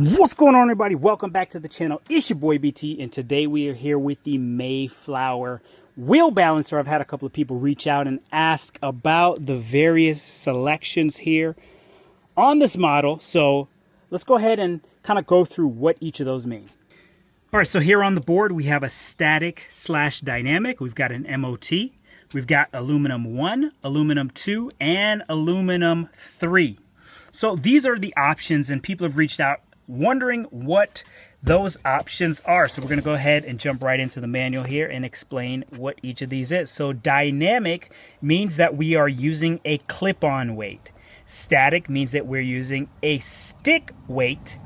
What's going on, everybody? Welcome back to the channel. It's your boy BT, and today we are here with the Mayflower Wheel Balancer. I've had a couple of people reach out and ask about the various selections here on this model. So let's go ahead and kind of go through what each of those mean. All right, so here on the board, we have a static/dynamic. We've got an MOT. We've got aluminum 1, aluminum 2, and aluminum 3. So these are the options, and people have reached out wondering what those options are. So we're going to go ahead and jump right into the manual here and explain what each of these is. So dynamic means that we are using a clip-on weight. Static means that we're using a stick weight.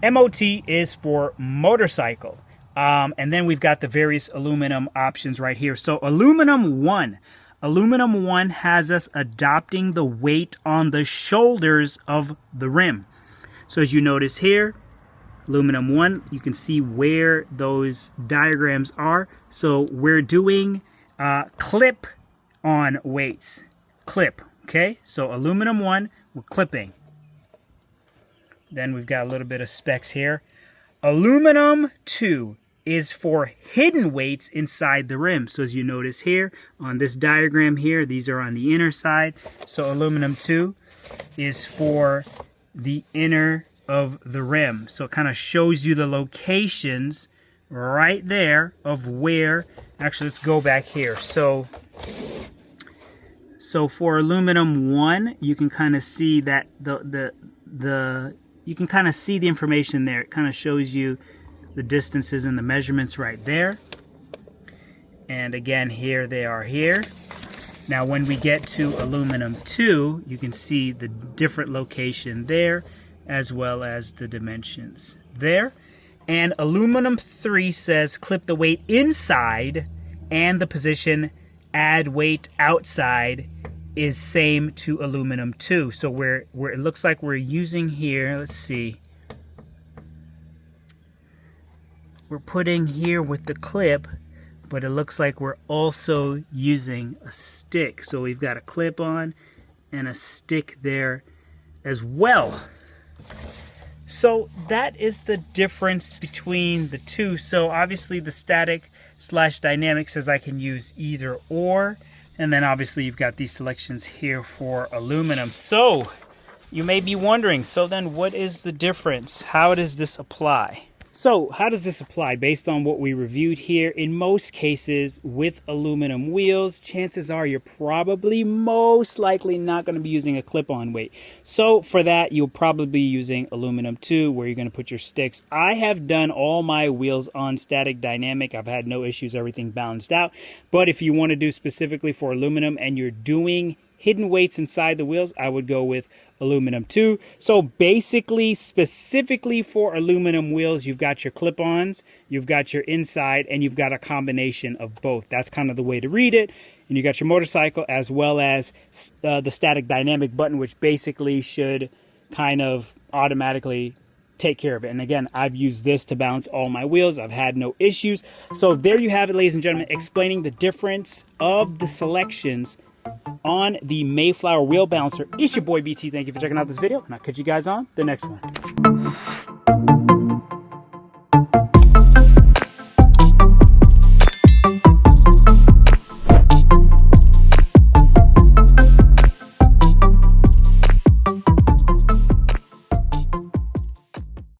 MOT is for motorcycle. And then we've got the various aluminum options right here. So aluminum 1 has us adopting the weight on the shoulders of the rim. So as you notice here, aluminum 1, you can see where those diagrams are. So we're doing clip on weights. Clip, okay? So aluminum 1, we're clipping. Then we've got a little bit of specs here. Aluminum 2 is for hidden weights inside the rim. So as you notice here on this diagram here, these are on the inner side. So aluminum 2 is for the inner of the rim. So it kind of shows you the locations right there of where, actually let's go back here. So for aluminum 1, you can kind of see that you can kind of see the information there. It kind of shows you the distances and the measurements right there. And again, here they are here. Now when we get to aluminum 2, you can see the different location there as well as the dimensions there. And aluminum 3 says clip the weight inside, and the position add weight outside is same to aluminum 2. So where it looks like we're using here, let's see, we're putting here with the clip, but it looks like we're also using a stick. So we've got a clip on and a stick there as well. So that is the difference between the two. So obviously the static/dynamic says I can use either or. And then obviously you've got these selections here for aluminum. So you may be wondering, so then what is the difference? How does this apply? So how does this apply based on what we reviewed here? In most cases with aluminum wheels, chances are you're probably most likely not going to be using a clip-on weight. So for that, you'll probably be using aluminum 2, where you're going to put your sticks. I have done all my wheels on static dynamic. I've had no issues, everything balanced out. But if you want to do specifically for aluminum and you're doing hidden weights inside the wheels, I would go with aluminum 2. So basically, specifically for aluminum wheels, you've got your clip-ons, you've got your inside, and you've got a combination of both. That's kind of the way to read it. And you got your motorcycle as well as the static dynamic button, which basically should kind of automatically take care of it. And again, I've used this to balance all my wheels. I've had no issues. So there you have it, ladies and gentlemen, explaining the difference of the selections on the Mayflower Wheel Balancer. It's your boy BT. Thank you for checking out this video, and I'll catch you guys on the next one.